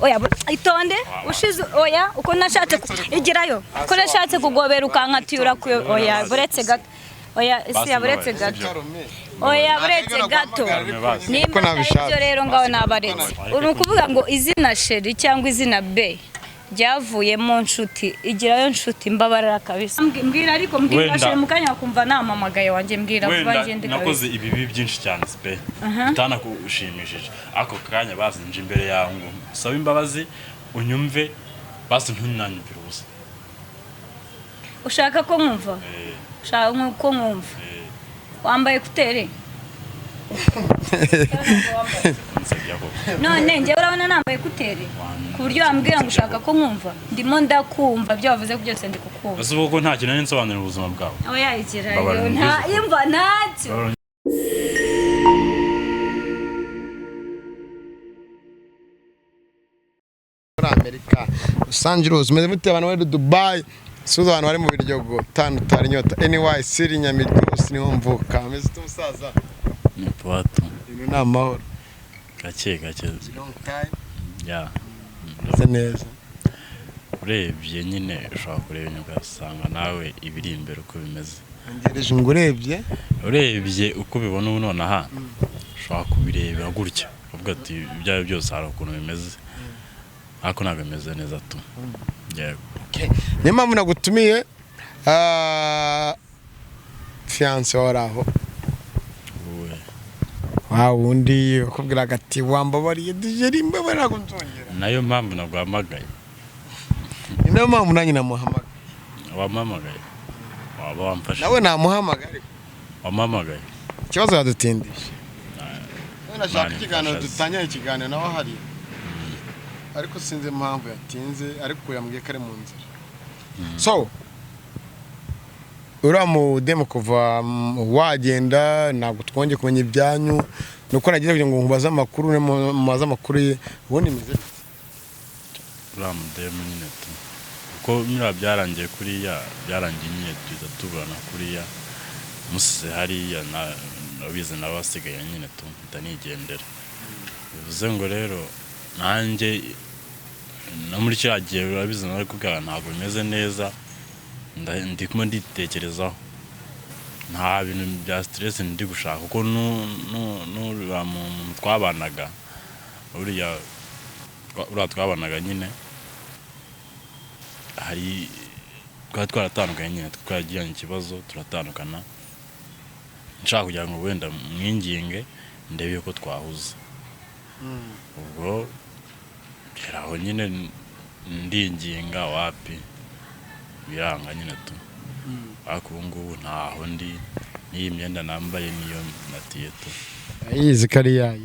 oya itonde ushize oya uko nashatse igirayo ko nashatse kugobera ukankatiyura ku oya buretse gato oya isi yaburetse gato oya buretse gato nimba ibyo rero ngaho nabaretse urukuvuga ngo izina sheri cyangwa izina B ryavuye mu nshuti igirayo nshuti mbabarara kabisa mbwira ariko mbwira sheri mukanya kumva namamagaye wanje mbwira vuba ngende nakoze ibibi byinshi cyane spe bitana kushimishije ako kanya bazinje imbere yawe ngo saba imbabazi unyumve basi ntunanyumvira ubusa ushaka ko nkumva ushaka ko nkumva wambaye kutere none njye urabona nambaye kutere ku buryo wambwira ngo ushaka ko nkumva ndimo ndakumva byo wavuze byose ndi kukumva ese ubwo nta kintu nsobanura ubuzima bwawe oya ikirayo nta imva ntacyo muri Amerika Los Angeles meze mute abantu bari Dubai suzo abantu bari mu biryogo tari nyota anyway siri Nyamiryosi niho mvuka meze tumusaza ni pato ni namahoro gake long time ya neza urebye nyine ushobora kureba ugasanga nawe ibiri imbere uko bimeze ngereje ngo urebye uko bibona ubu none aha ushobora kubireba gutya uvuga ati ibyawe byose hari ukuntu bimeze ariko ntabwo bimeze neza tu yego niyo mpamvu nagutumiye fiance waraho wundi ukubwira ati wambabariye dijeri imbabara ntabwo nzongera nayo mpamvu naguhamagaye niyo mpamvu nanjye namuhamagaye wampamagaye waba wamfashe nawe namuhamagaye wampamagaye ikibazo yadutindisha nashaka ikiganiro dutangire ikiganiro nawe hari ariko sinzi impamvu yatinze ariko yambwiye ko ari mu nzira so uramu kuva wagenda ntabwo twongeye kumenya ibyanyu nuko nagiye kugira ngo nkubaze amakuru mumaze amakuru ye ubundi meze uramu demu nyine tu kuko nyira byarangiye kuriya byarangiye nyine tuza tubana kuriya musize hariya nabize n'abasigaye nyine tu ndanigendera bivuze ngo rero nanjye no muri cyagiye urabize nawe kugira ntabwo bimeze neza ndimo nditekerezaho nta bintu bya stress ndi gushaka kuko n'uriya muntu twabanaga uriya twabanaga nyine hari twaratandukanye nyine twagiranye ikibazo turatandukana nshaka kugira ngo wenda mwinginge ndebe ko twahuza ubwo aho nyine ndinginga wapi biranga nyine tu ariko ubu ngubu ntaho ndi n'iyi myenda nambaye niyo natiye tu yizi kariya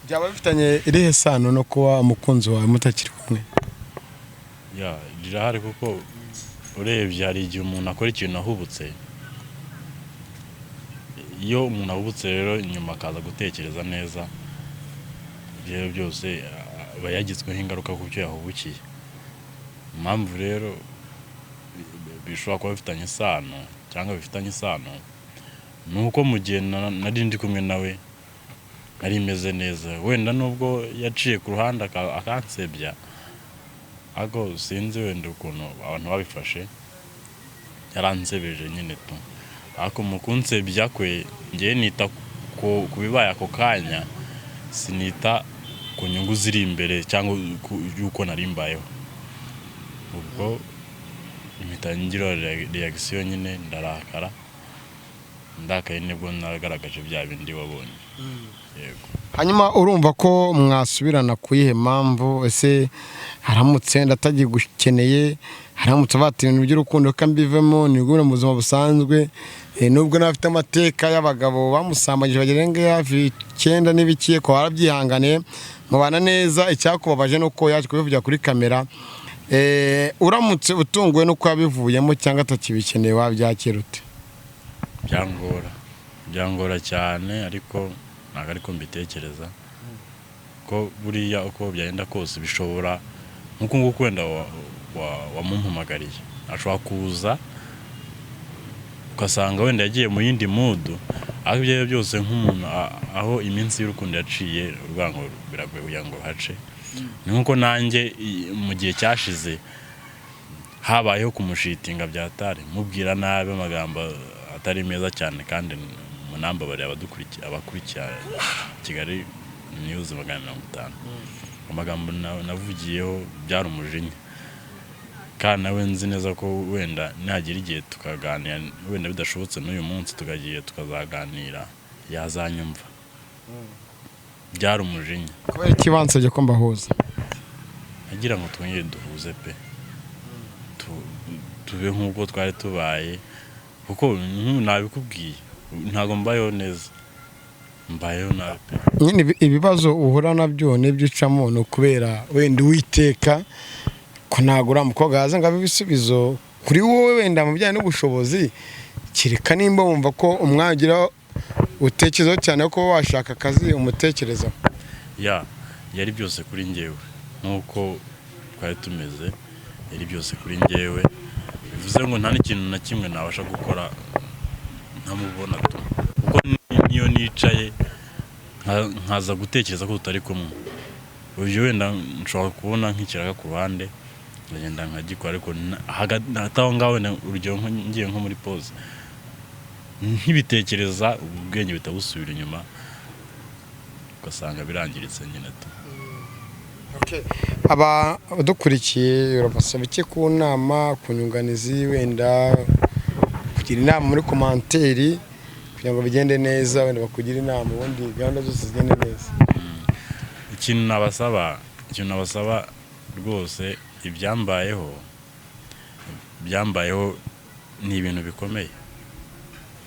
byaba bifitanye irihe sano no kuba umukunzi wawe mutakiri kumwe ya rirahari kuko urebye hari igihe umuntu akora ikintu ahubutse iyo umuntu ahubutse rero inyuma akaza gutekereza neza ibyo byose aba yagizweho ingaruka ku byo yahubukiye impamvu rero bishobora kuba bifitanye isano cyangwa bifitanye isano nuko mu gihe nari ndi kumwe nawe nari meze neza wenda nubwo yaciye ku ruhande akansebya ariko sinzi wenda ukuntu abantu babifashe yaransebeje nyine tu ariko mu kunsebya kwe ngiye nita ku bibaye ako kanya sinita ku nyungu ziri imbere cyangwa yuko nari mbayeho ubwo imitangira reaction nyine ndarakara ndakaye nibwo nagaragaje bya bindi wabonye yego hanyuma urumva ko mwasubirana kuyihe mpamvu ese haramutse ndatagiye gukeneye haramutse bati ibintu by'urukundo kambivemo nigure mu buzima busanzwe nubwo nafite amateka y'abagabo bamusambagije bagerenge hafi 9 n'ibikiye ko harabyihanganiye mubana neza icyakubabaje nuko yaje kubivugira kuri kamera uramutse utunguwe no kwabivuyemo cyangwa atakibikeneye wabyakira ute byangora cyane ariko ntago ariko mbitekereza ko buriya uko byagenda kose bishobora nkuko nguko wenda wamumpamagariye ashobora kuza ugasanga wenda yagiye mu yindi mood aho ibyo byose nk'umuntu aho iminsi y'urukundo yaciye urwango biragoye kugira ngo hace ni nkuko nanjye mu gihe cyashize habayeho kumushitinga byatare mubwira nabi amagambo atari meza cyane kandi munamba bari abakurikira Kigali News 50 amagambo navugiyeho byari umujinya kandi nawe nzi neza ko wenda nagira igihe tukaganira wenda bidashobotse n'uyu munsi tukagiye tukazaganira yazanyumva byari umujinya kubera ikibanza cyo mbahuza agira ngo twongere duhuze pe tube nk'uko twari tubaye kuko nabikubwiye ntago mbayeho neza mbayeho nabi nyine ibibazo uhura nabyo n'ibyo ucamo no kubera wenda Uwiteka ko nagura mukobwa haza ngabe ibisubizo kuri wowe wenda mu bijyanye n'ubushobozi kireka nimba wumva ko umwagira utekerezo cyane ko washaka akazi umutekereza yari byose kuri njyewe nkuko twari tumeze yari byose kuri njyewe bivuze ngo nta n'ikintu na kimwe nabasha gukora ntamubona tu kuko niyo nicaye nkaza gutekereza ko tutari kumwe uyu wenda nshobora kubona nk'ikiraga ku ruhande ngenda nkagikora ariko hataho ngaho urugero ngiye nko muri pause nkibitekereza ubwenge bitabusubira inyuma ugasanga birangiritse nyine tu aba dukurikiye urabasaba iki ku nama ku nyunganizi wenda kugira inama muri komanteri kugira ngo bigende neza wenda bakugira inama ubundi gahunda zose zigende neza ikintu nabasaba rwose ibyambayeho ni ibintu bikomeye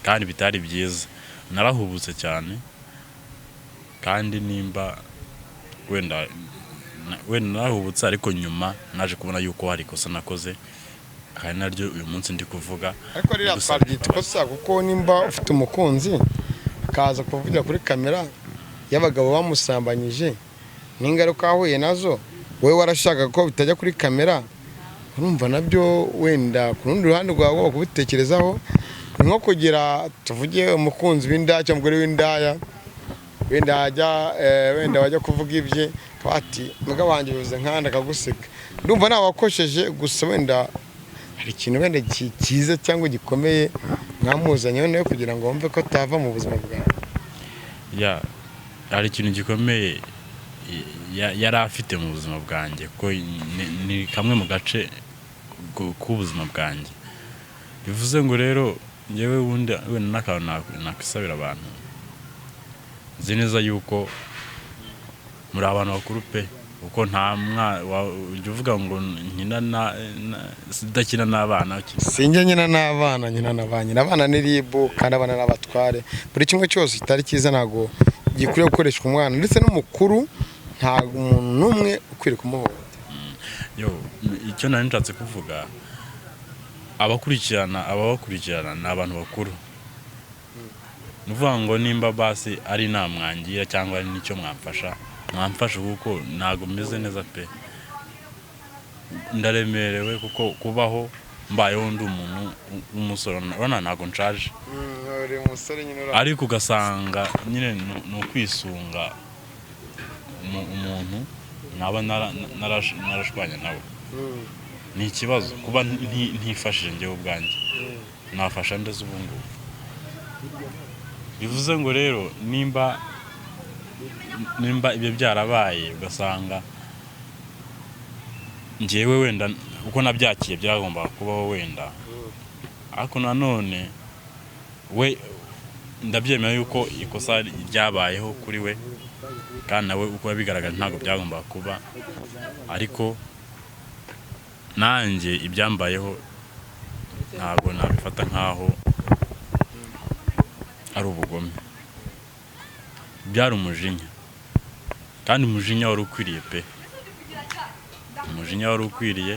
kandi bitari byiza narahubutse cyane kandi nimba wenda narahubutse ariko nyuma naje kubona yuko hari ikosa nakoze kandi naryo uyu munsi ndi kuvuga ariko ririya twaryita ikosa kuko nimba ufite umukunzi akaza kuvugira kuri kamera y'abagabo bamusambanyije n'ingaruka ahuye nazo wowe warashaka ko bitajya kuri kamera urumva nabyo wenda ku rundi ruhande rwawe wo kubitekerezaho nko kugira tuvuge umukunzi w'indaya cyangwa umugore w'indaya wenda wajya kuvuga ibye ati mbwa wanjye bivuze nkanda kaguseka ndumva nawe wakosheje gusa wenda hari ikintu wenda cyiza cyangwa gikomeye mwamuzanye nawe kugira ngo wumve ko atava mu buzima bwawe hari ikintu gikomeye yari afite mu buzima bwanjye ko ni kamwe mu gace k'ubuzima bwanjye bivuze ngo rero njyewe wenda n'akantu nakwisabira abantu nzi neza yuko muri abantu bakuru pe kuko nta ujya uvuga ngo sidakina n'abana sinjye nyina n'abana nyina n'abanyina abana ni ribu kandi abana n'abatware buri kimwe cyose kitari cyiza ntago gikwiriye gukoreshwa umwana ndetse n'umukuru ntago umuntu n'umwe ukwiriye kumuhohotera icyo nari nshatse kuvuga ababakurikirana ni abantu bakuru ni ukuvuga ngo nimba basi ari inama mwangira cyangwa ari n'icyo mwamfasha kuko ntabwo meze neza pe ndaremerewe kuko kubaho mbayeho ndi umuntu w'umusore urabona ntabwo nshaje ariko ugasanga nyine ni ukwisunga umuntu naba narashwanya nawe ni ikibazo kuba ntifashije njyewe ubwanjye nafasha ndetse ubu ngubu bivuze ngo rero nimba ibyo byarabaye ugasanga njyewe wenda uko nabyakiye byagomba kubaho wenda ariko nanone we ndabyemera yuko ikosa ryabayeho kuri we kandi nawe uko bigaragara ntabwo byagomba kuba ariko nanjye ibyambayeho ntabwo nabifata nkaho ari ubugome byari umujinya kandi umujinya wari ukwiriye pe umujinya wari ukwiriye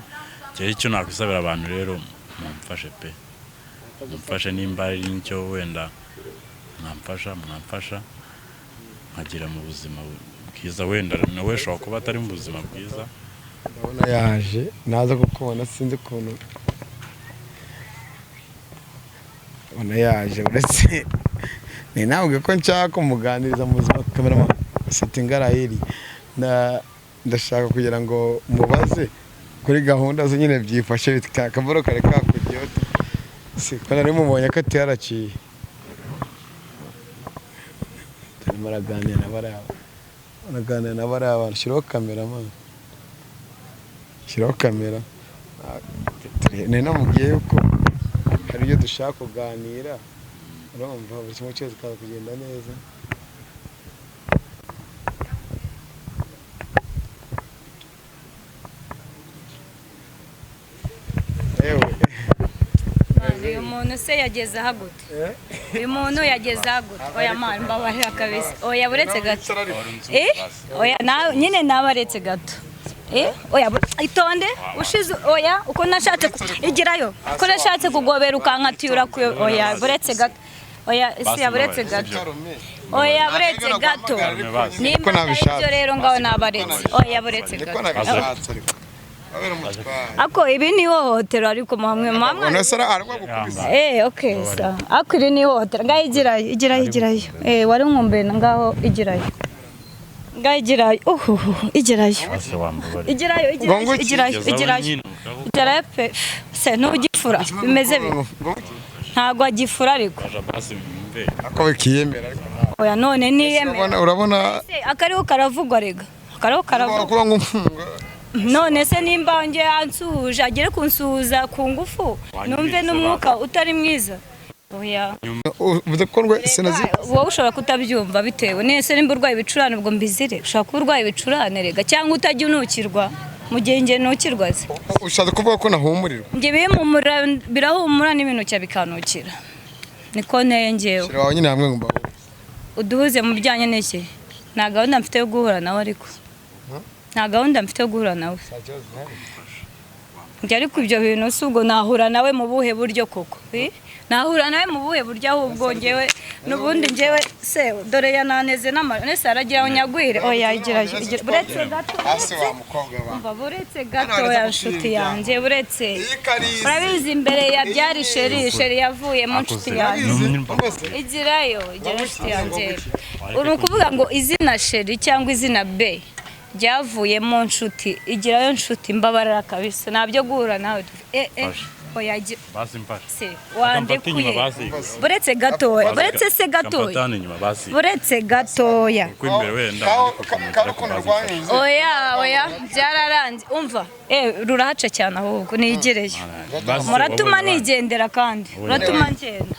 cyari icyo nakwisabira abantu rero mumfashe pe mumfashe nimba ari n'icyo wenda mwamfasha nkagira mu buzima bwiza wenda nawe ushobora kuba atari mu buzima bwiza ndabona yaje naza kukubona sinzi ukuntu ndabona yaje uretse ni nawe ko nshaka kumuganiriza mu buzima cameraman Setinga Raheli ndashaka kugira ngo mubaze kuri gahunda zo nyine byifashe akavuro kare kakujyeho siko nari mubonye ko ataraciye maraganira na baraba shiraho kamera ni namubwiye ko hari ibyo dushaka kuganira urumva buri kimwe cyose kaza kugenda neza uyu muntu se yageze ahagute uyu muntu yageze ahagute oya mani mbabarira kabisa oya buretse gato oya nyine nabaretse gato oya itonde ushize oya uko nashatse igirayo uko nashatse kugobera ukankatira oya buretse gato oya isi yaburetse gato oya buretse gato nimba ibyo rero ngaho nabaretse oya buretse gato ako ibi ni hohotera ariko mamwe okay sa ako iri ni hohotera ngaho igirayo wari nkumbena ngaho igirayo igirayo pe se ntugifura bimeze bi ntago agifura ariko ako bikiyemera oya none niyemera urabona akariho karavugwa rega akariho karavugwa none se nimba nge ansuhuje agere kunsuhuza ku ngufu numve n'umwuka utari mwiza oya wowe ushobora kutabyumva bitewe nese nimba urwaye ibicurane ubwo mbizire ushobora kuba urwaye ibicurane rega cyangwa utajya unukirwa mu gihe nge nukirwa se ushaka kuvuga ko nahumurirwa nge birahumura n'ibintu cya bikanukira niko nteye ngewe wawe nyine hamwe ngumva uduhuze mu bijyanye n'iki nta gahunda mfite yo guhura nawe ariko nta gahunda mfite yo guhura nawe njye ariko ibyo bintu si ubwo nahura nawe mu buhe buryo koko nahura nawe mu buhe buryo ahubwo ngewe n'ubundi ngewe se dore yananeze n'amanese aragira ngo nyagwire oya buretse gato buretse gato ya nshuti yanjye buretse urabizi imbere ya byari sheri yavuye mu nshuti yanjye igirayo nshuti yanjye uri ukuvuga ngo izina sheri cyangwa izina be ryavuye mu nshuti igirayo nshuti mbabarira kabisa nabyo guhura nawe oya se wandekuye buretse gatoya buretse se gatoya buretse gatoya oya byararanze umva rurahaca cyane ahubwo nigereyo muratuma nigendera kandi muratuma ngenda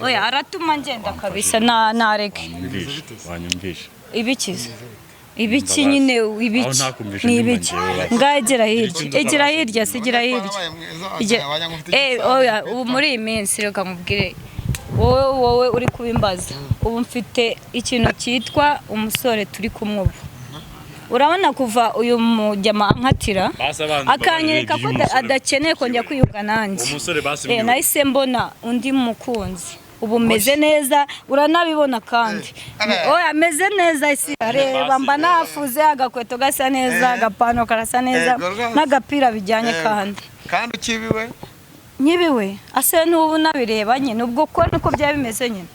oya aratuma ngenda kabisa nareke ibikiza ibiki nyine ibiki ni ibiki ngagera hirya sigira hirya oya ubu muri iyi minsi reka mubwire wowe uri kubimbaza ubu mfite ikintu cyitwa umusore turi kumwe ubu urabona kuva uyu mujyama nkatira akanyereka ko adakeneye kongera kwiyunga nanjye nahise mbona undi mukunzi ubu meze neza uranabibona kandi oya meze neza isi areba mba nafuze agakweto gasa neza agapano karasa neza n'agapira bijyanye kandi ukibiwe nyibiwe ase n'ubu nabireba nyine ubwo ko niko byaba bimeze nyine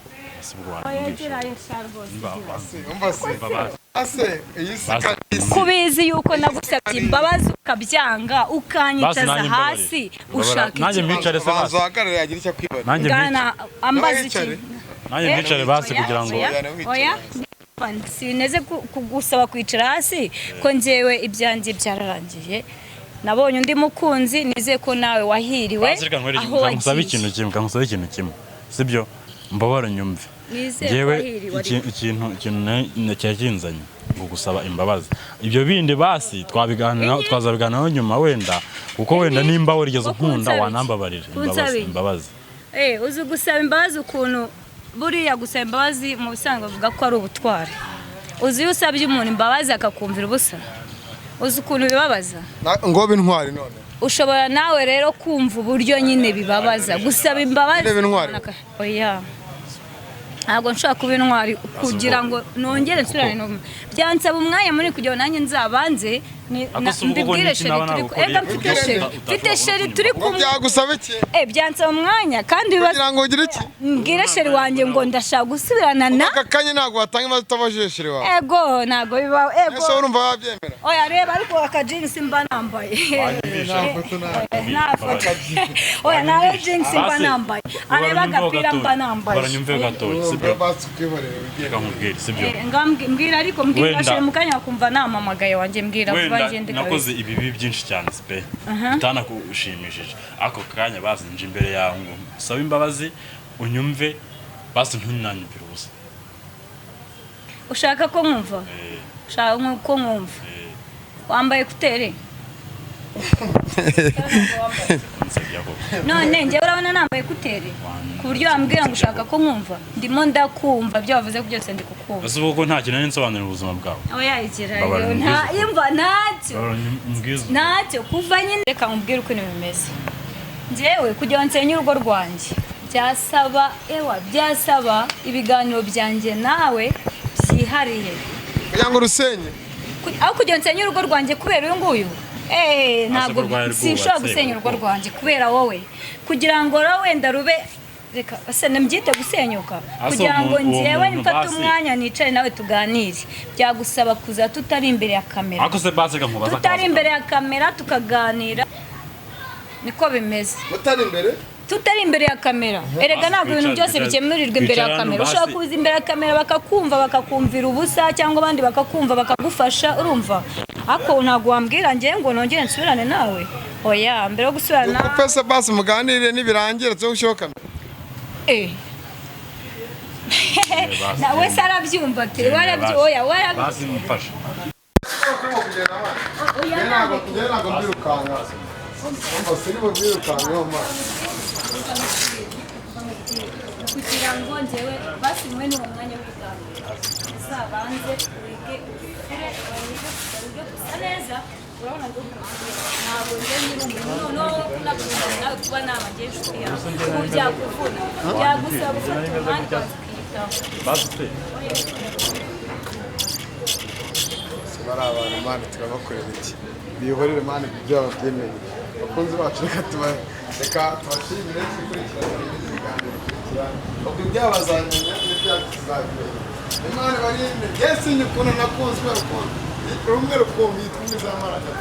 kubizi yuko nagusabye imbabazi ukabyanga ukanyicaza hasi ushaka nanjye mwicare se basi ambaza iki nanjye mwicare basi kugira ngo oya sineze kugusaba kwicara hasi ko njyewe ibyanjye byararangiye nabonye undi mukunzi nize ko nawe wahiriwe aho wagiye nkamusaba ikintu kimwe sibyo mbabara nyumve njyewe ikintu cyakinzanye ngo gusaba imbabazi ibyo bindi basi twazabiganiraho nyuma wenda kuko wenda nimba warigeze nkunda wanambabarira imbabazi uzi gusaba imbabazi ukuntu buriya gusaba imbabazi mu bisanzwe bavuga ko ari ubutwari uzi iyo usabye umuntu imbabazi akakumvira ubusa uzi ukuntu bibabaza ngo bintwari none ushobora nawe rero kumva uburyo nyine bibabaza gusaba imbabazi oya ntabwo nshobora kuba intwari kugira ngo nongere nsubirane n'umwe byansaba umwanya muri kugira ngo nanjye nzabanze mbibwire sheri turi ega mfite sheri turi kumwe byagusaba iki byansaba umwanya kandi kugira ngo ugire iki mbwire sheri wanjye ngo ndashaka gusubirana na aka kanya ntabwo watanga imaze utabajije sheri wawe ego ntabwo bibaho ego ese urumva wabyemera oya reba ariko aka jeans mba nambaye oya nawe jeans mba nambaye areba agapira mba nambaye baranyumve gatoya sibyo reka nkubwire sibyo mbwira ariko mbwira sheri mukanya kumva namamagaye wanjye mbwira nakoze ibibi byinshi cyane sipe bitanakushimishije ako kanya bazinje imbere yawe ngo usaba imbabazi unyumve basi ntunanyumvire ubusa ushaka ko nkumva ushaka ko nkumva wambaye kutere none njye urabona nambaye kutere ku buryo wambwira ngo ushaka ko nkumva ndimo ndakumva ibyo wavuze byose ndi kukumva ese ubwo nta kintu nsobanurira ubuzima bwawe oya igirayo ntacyo kuva nyine reka nkubwire uko ibintu bimeze njyewe kugira ngo nsenye urugo rwanjye byasaba ibiganiro byanjye nawe byihariye kugira ngo rusenye aho kugira ngo nsenye urugo rwanjye kubera uyu nguyu ntabwo sinshobora gusenya urugo rwanjye kubera wowe kugira ngo wenda rube reka mbyite gusenyuka kugira ngo njyewe mfate umwanya nicare nawe tuganire byagusaba kuza tutari imbere ya kamera tutari imbere ya kamera tukaganira niko bimeze tutari imbere ya kamera erega ntabwo ibintu byose bikemurirwa imbere ya kamera ushobora kuza imbere ya kamera bakakumva bakakumvira ubusa cyangwa abandi bakakumva bakagufasha urumva ariko ntabwo wambwira njye ngo nongere nsubirane nawe oya mbere yo gusubirana uko pesa basi muganire nibirangira cyo gushyiraho kamera nawe se arabyumva ati oya basi mufasha ntabwo mbirukanga kugira ngo njyewe basimwe n'uwo mwanya w'ibiganiro uzabanze wige uge gusa neza urabona ngo ntabwo njye nyine umuntu noneho unakunda nawe kuba nama ngiye inshuti yawe ubu byakuvuna byagusaba gufata umwanya ukazikiyitaho bari abantu mani turabakorera iki bihorere mani ku byo babyemeye abakunzi bacu reka tubashimire ikurikirana ibiganiro ubwo byabazanyanya n'ibyacu tuzabimenya imana barinde yesi nyukuna nakunzwe rukundo rumwe rukumbi yitwa umwiza w'amaraga